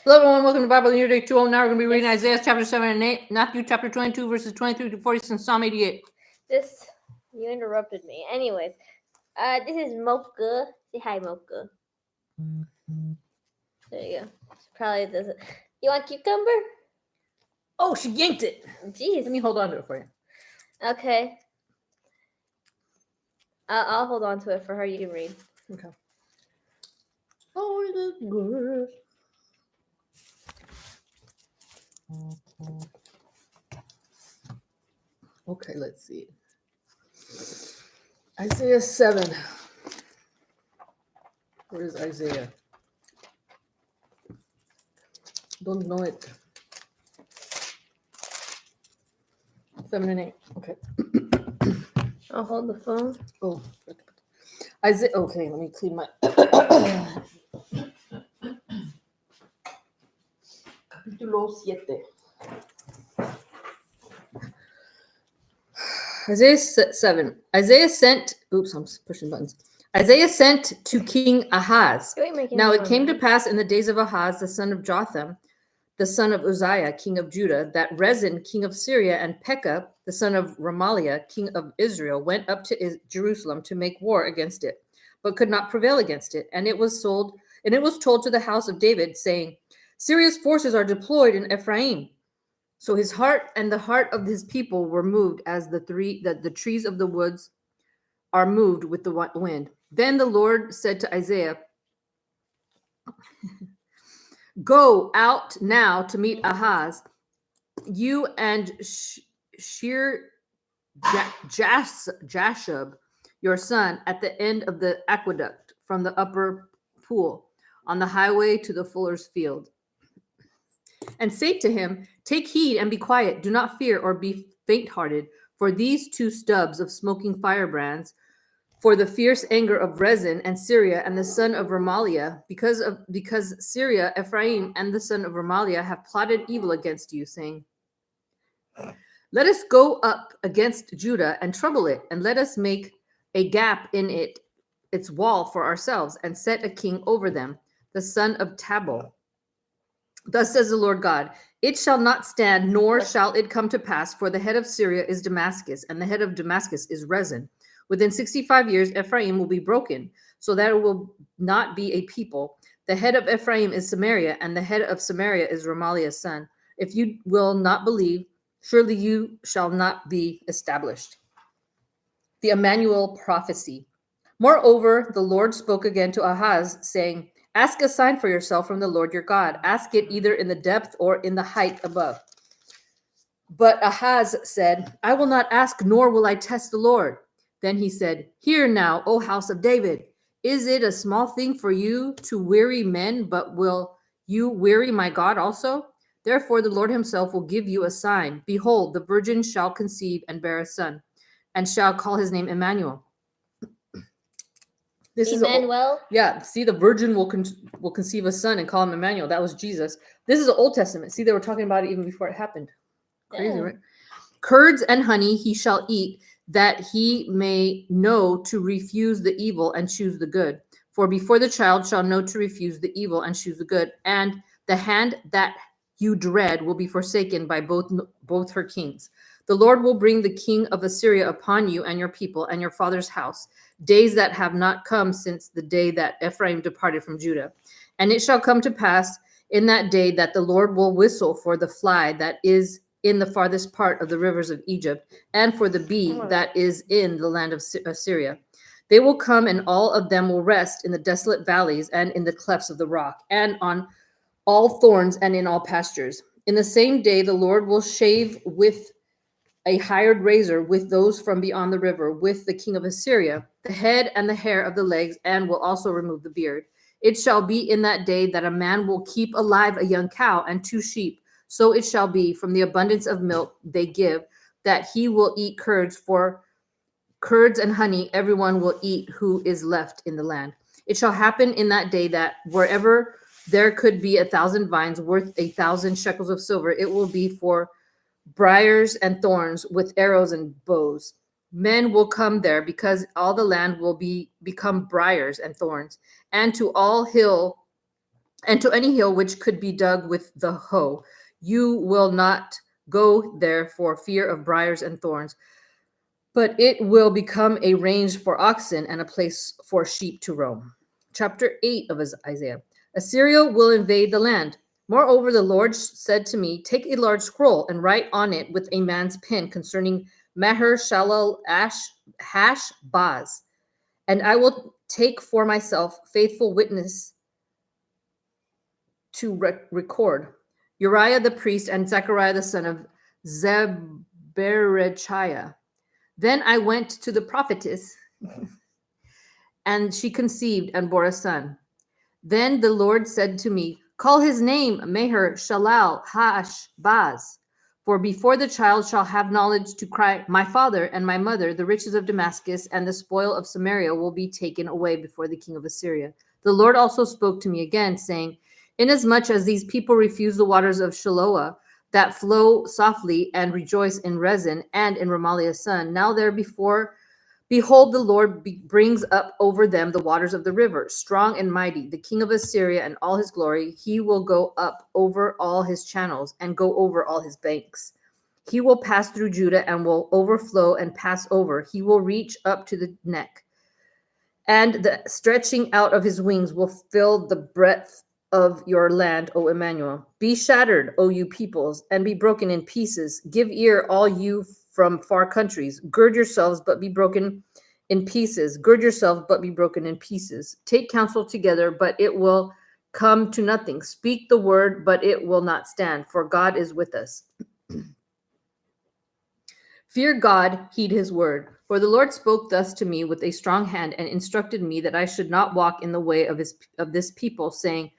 Hello, everyone. Welcome to Bible Year Day 209. We're going to be reading Isaiah chapter 7 and 8, Matthew chapter 22, verses 23 to 40, and Psalm 88. You interrupted me. Anyways, this is Mocha. Say hi, Mocha. There you go. She probably doesn't. You want cucumber? Oh, she yanked it. Jeez. Let me hold on to it for you. Okay. I'll hold on to it for her. You can read. Okay. Oh, the girl. Okay, let's see. Isaiah 7. Where is Isaiah? Don't know it. 7 and 8. Okay. I'll hold the phone. Oh, Isaiah. Okay, let me clean my. Capítulo 7. Isaiah 7. Isaiah sent. Oops, I'm pushing buttons. Isaiah sent to King Ahaz. Now it came to pass in the days of Ahaz, the son of Jotham, the son of Uzziah, king of Judah, that Rezin, king of Syria, and Pekah, the son of Remaliah, king of Israel, went up to Jerusalem to make war against it, but could not prevail against it. And it was told to the house of David, saying, Syria's forces are deployed in Ephraim. So his heart and the heart of his people were moved as the trees of the woods are moved with the wind. Then the Lord said to Isaiah, Go out now to meet Ahaz, you and Jashub, your son, at the end of the aqueduct from the upper pool, on the highway to the fuller's field. And say to him, Take heed and be quiet. Do not fear or be faint-hearted, for these two stubs of smoking firebrands, for the fierce anger of Rezin and Syria and the son of Remaliah, because Syria, Ephraim, and the son of Remaliah have plotted evil against you, saying, Let us go up against Judah and trouble it, and let us make a gap in its wall for ourselves, and set a king over them, the son of Tabal. Thus says the Lord God, It shall not stand, nor shall it come to pass, for the head of Syria is Damascus, and the head of Damascus is Rezin. Within 65 years, Ephraim will be broken, so that it will not be a people. The head of Ephraim is Samaria, and the head of Samaria is Remaliah's son. If you will not believe, surely you shall not be established. The Emmanuel prophecy. Moreover, the Lord spoke again to Ahaz, saying, Ask a sign for yourself from the Lord your God. Ask it either in the depth or in the height above. But Ahaz said, I will not ask, nor will I test the Lord. Then he said, Hear now, O house of David. Is it a small thing for you to weary men, but will you weary my God also? Therefore the Lord himself will give you a sign. Behold, the virgin shall conceive and bear a son, and shall call his name Emmanuel. This Emmanuel? See, the virgin will conceive a son and call him Emmanuel. That was Jesus. This is the Old Testament. See, they were talking about it even before it happened. Crazy, right? Curds and honey he shall eat, that he may know to refuse the evil and choose the good. For before the child shall know to refuse the evil and choose the good, and the hand that you dread will be forsaken by both her kings. The Lord will bring the king of Assyria upon you and your people and your father's house, days that have not come since the day that Ephraim departed from Judah. And it shall come to pass in that day that the Lord will whistle for the fly that is in the farthest part of the rivers of Egypt, and for the bee that is in the land of Assyria. They will come, and all of them will rest in the desolate valleys and in the clefts of the rock, and on all thorns and in all pastures. In the same day the Lord will shave with a hired razor with those from beyond the river, with the king of Assyria, the head and the hair of the legs, and will also remove the beard. It shall be in that day that a man will keep alive a young cow and 2 sheep. So it shall be, from the abundance of milk they give, that he will eat curds, for curds and honey everyone will eat who is left in the land. It shall happen in that day that wherever there could be 1,000 vines worth 1,000 shekels of silver, it will be for briars and thorns with arrows and bows. Men will come there, because all the land will become briars and thorns, and to all hill and to any hill which could be dug with the hoe. You will not go there for fear of briars and thorns, but it will become a range for oxen and a place for sheep to roam. Chapter 8 of Isaiah. Assyria will invade the land. Moreover, the Lord said to me, take a large scroll and write on it with a man's pen concerning Meher Shalal Hash Baz. And I will take for myself faithful witness to record Uriah the priest and Zechariah the son of Zeberechiah. Then I went to the prophetess, and she conceived and bore a son. Then the Lord said to me, call his name Meher Shalal Hash Baz. For before the child shall have knowledge to cry, my father and my mother, the riches of Damascus and the spoil of Samaria will be taken away before the king of Assyria. The Lord also spoke to me again, saying, inasmuch as these people refuse the waters of Shiloah that flow softly and rejoice in Rezin and in Remaliah's son, now behold, the Lord brings up over them the waters of the river, strong and mighty, the king of Assyria and all his glory. He will go up over all his channels and go over all his banks. He will pass through Judah and will overflow and pass over. He will reach up to the neck, and the stretching out of his wings will fill the breadth of your land, O Emmanuel. Be shattered, O you peoples, and be broken in pieces. Give ear, all you from far countries. Gird yourselves, but be broken in pieces. Gird yourselves, but be broken in pieces. Take counsel together, but it will come to nothing. Speak the word, but it will not stand, for God is with us. Fear God, heed his word. For the Lord spoke thus to me with a strong hand and instructed me that I should not walk in the way of this people, saying,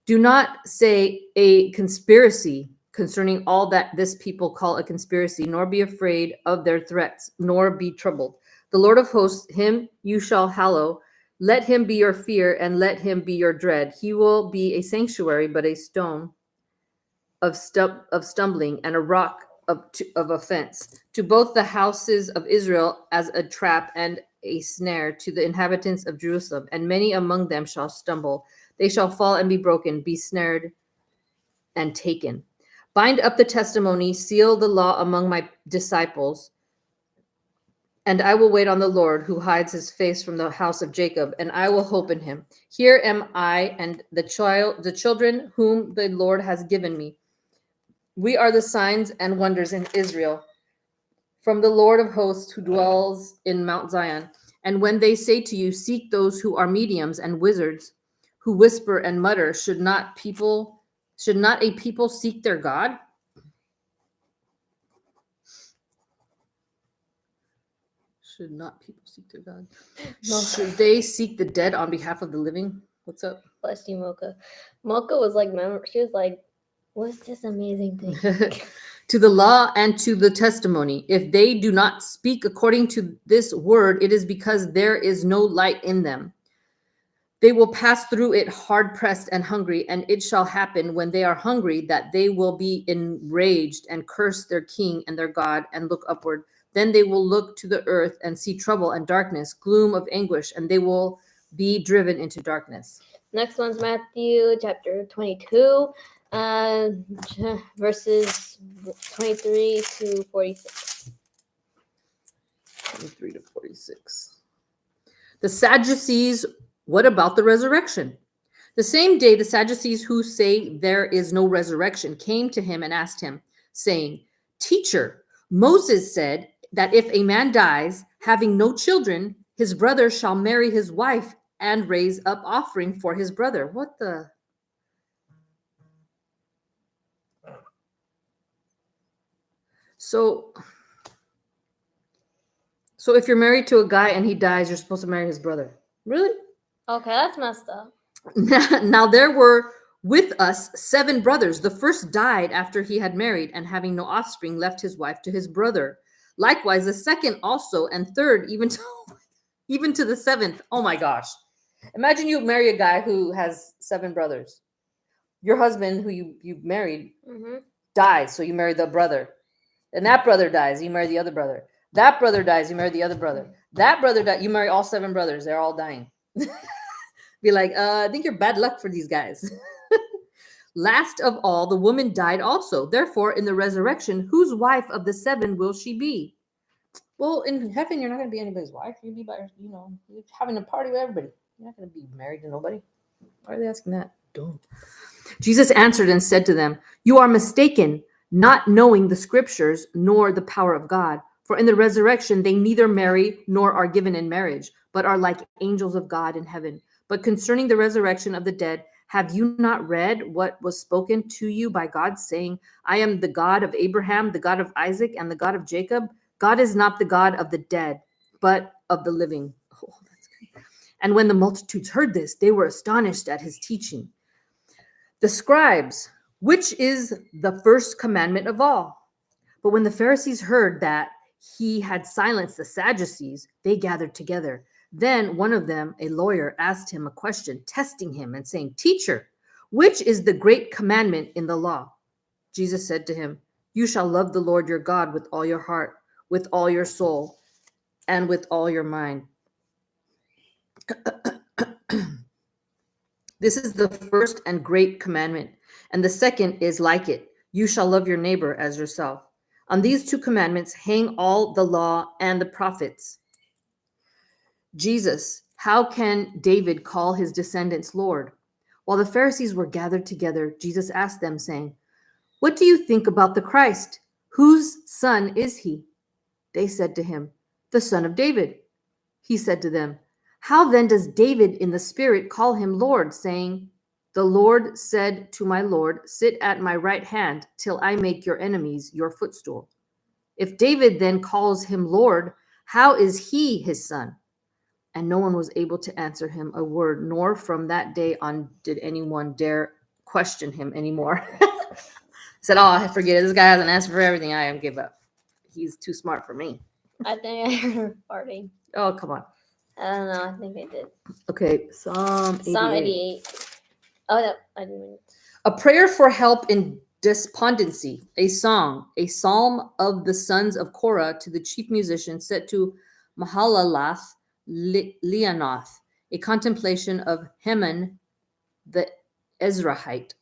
do not say a conspiracy concerning all that this people call a conspiracy, nor be afraid of their threats, nor be troubled. The Lord of hosts, him you shall hallow. Let him be your fear, and let him be your dread. He will be a sanctuary, but a stone of stumbling, and a rock of offense, to both the houses of Israel as a trap and a snare, to the inhabitants of Jerusalem. And many among them shall stumble. They shall fall and be broken, be snared and taken. Bind up the testimony, seal the law among my disciples, and I will wait on the Lord, who hides his face from the house of Jacob, and I will hope in him. Here am I and the children whom the Lord has given me. We are the signs and wonders in Israel, from the Lord of hosts who dwells in Mount Zion. And when they say to you, seek those who are mediums and wizards, who whisper and mutter, should not a people seek their God? Should not people seek their God? Should they seek the dead on behalf of the living? What's up? Bless you, Mocha. Mocha was like, she was like, what's this amazing thing? To the law and to the testimony. If they do not speak according to this word, it is because there is no light in them. They will pass through it hard-pressed and hungry, and it shall happen when they are hungry that they will be enraged and curse their king and their God and look upward. Then they will look to the earth and see trouble and darkness, gloom of anguish, and they will be driven into darkness. Next one's Matthew chapter 22, verses 23 to 46. 23 to 46. The Sadducees, what about the resurrection? The same day, the Sadducees who say there is no resurrection came to him and asked him, saying, Teacher, Moses said that if a man dies, having no children, his brother shall marry his wife and raise up offering for his brother. What the? So if you're married to a guy and he dies, you're supposed to marry his brother. Really? Okay, that's messed up. Now there were with us 7 brothers. The first died after he had married, and having no offspring, left his wife to his brother. Likewise, the second also, and third, even to the 7th. Oh my gosh. Imagine you marry a guy who has 7 brothers. Your husband, who you married, dies, so you marry the brother. And that brother dies, you marry the other brother. That brother dies, you marry the other brother. That brother dies, you marry all 7 brothers. They're all dying. Be like, I think you're bad luck for these guys. Last of all, the woman died also. Therefore, in the resurrection, whose wife of the 7 will she be? Well, in heaven, you're not going to be anybody's wife. You'll be by, you're having a party with everybody. You're not going to be married to nobody. Why are they asking that? Dumb. Jesus answered and said to them, "You are mistaken, not knowing the scriptures nor the power of God. For in the resurrection they neither marry nor are given in marriage, but are like angels of God in heaven. But concerning the resurrection of the dead, have you not read what was spoken to you by God, saying, I am the God of Abraham, the God of Isaac, and the God of Jacob? God is not the God of the dead, but of the living." Oh, that's good. And when the multitudes heard this, they were astonished at his teaching. The scribes, which is the first commandment of all? But when the Pharisees heard that he had silenced the Sadducees, they gathered together. Then one of them, a lawyer, asked him a question, testing him and saying, "Teacher, which is the great commandment in the law?" Jesus said to him, "You shall love the Lord your God with all your heart, with all your soul, and with all your mind. This is the first and great commandment, and the second is like it. You shall love your neighbor as yourself. On these 2 commandments hang all the law and the prophets." Jesus, how can David call his descendants Lord? While the Pharisees were gathered together, Jesus asked them, saying, "What do you think about the Christ? Whose son is he?" They said to him, "The son of David." He said to them, "How then does David in the Spirit call him Lord, saying, 'The Lord said to my Lord, sit at my right hand till I make your enemies your footstool'? If David then calls him Lord, how is he his son?" And no one was able to answer him a word, nor from that day on did anyone dare question him anymore. Said, "Oh, I forget it. This guy has an answer for everything. I am give up. He's too smart for me." I think I heard her farting. Oh, come on. I don't know. I think I did. Okay, Psalm 88. Psalm 88. Oh, no, I didn't. A prayer for help in despondency, a song, a psalm of the sons of Korah to the chief musician set to Mahalalath Leanoth, a contemplation of Heman the Ezrahite.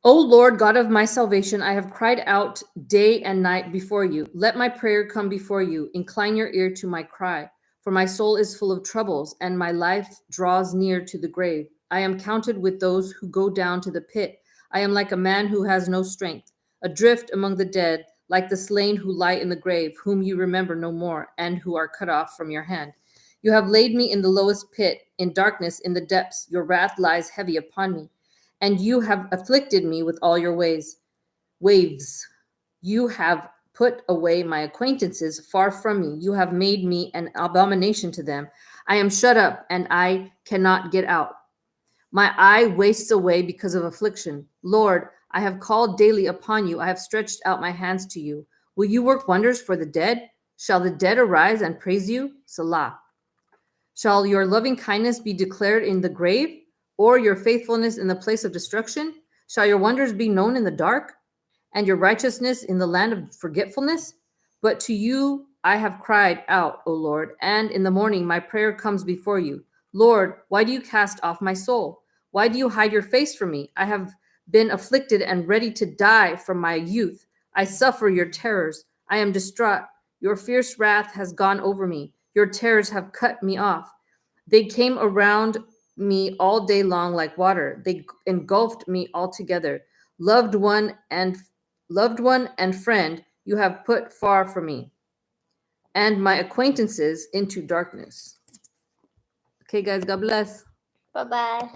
O Lord, God of my salvation, I have cried out day and night before you. Let my prayer come before you. Incline your ear to my cry. For my soul is full of troubles, and my life draws near to the grave. I am counted with those who go down to the pit. I am like a man who has no strength, adrift among the dead, like the slain who lie in the grave, whom you remember no more, and who are cut off from your hand. You have laid me in the lowest pit, in darkness, in the depths. Your wrath lies heavy upon me, and you have afflicted me with all your waves. You have put away my acquaintances far from me. You have made me an abomination to them. I am shut up, and I cannot get out. My eye wastes away because of affliction. Lord, I have called daily upon you. I have stretched out my hands to you. Will you work wonders for the dead? Shall the dead arise and praise you? Salah. Shall your loving kindness be declared in the grave, or your faithfulness in the place of destruction? Shall your wonders be known in the dark, and your righteousness in the land of forgetfulness? But to you I have cried out, O Lord, and in the morning my prayer comes before you. Lord, why do you cast off my soul? Why do you hide your face from me? I have been afflicted and ready to die from my youth. I suffer your terrors. I am distraught. Your fierce wrath has gone over me. Your terrors have cut me off. They came around me all day long like water. They engulfed me altogether. Loved one and friend you have put far from me, and my acquaintances into darkness. Okay, guys, God bless. Bye-bye.